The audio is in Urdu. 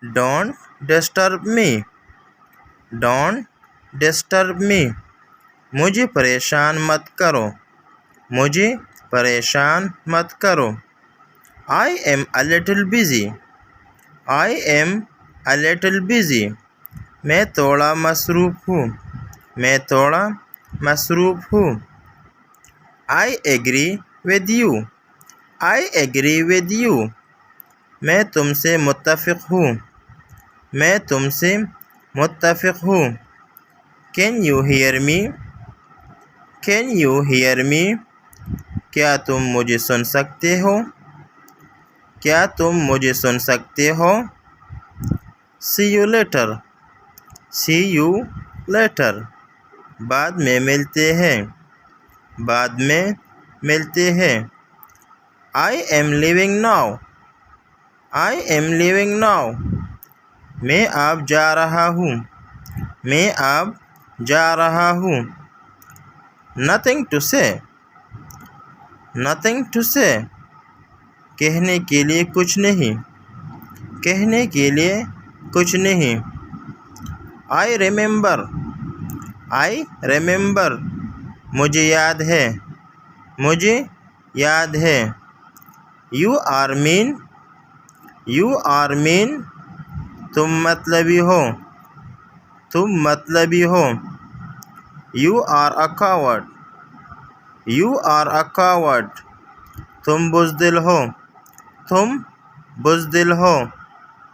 Don't disturb me. Don't disturb me. مجھے پریشان مت کرو. مجھے پریشان مت کرو. I am a little busy. I am a little busy. میں تھوڑا مصروف ہوں. میں تھوڑا مصروف ہوں. I agree with you. I agree with you. میں تم سے متفق ہوں. میں تم سے متفق ہوں. Can you hear me? Can you hear me? کیا تم مجھے سن سکتے ہو؟ کیا تم مجھے سن سکتے ہو؟ See you later. See you later. بعد میں ملتے ہیں. بعد میں ملتے ہیں. I am leaving now. I am leaving now. میں اب جا رہا ہوں. میں اب جا رہا ہوں. Nothing to say. Nothing to say. کہنے کے لیے کچھ نہیں. کہنے کے لیے کچھ نہیں. I remember. I remember. مجھے یاد ہے. مجھے یاد ہے. You are mean. You are mean. تم مطلبی ہو. تم مطلبی ہو. You are a coward. You are a coward. تم بزدل ہو. تم بزدل ہو.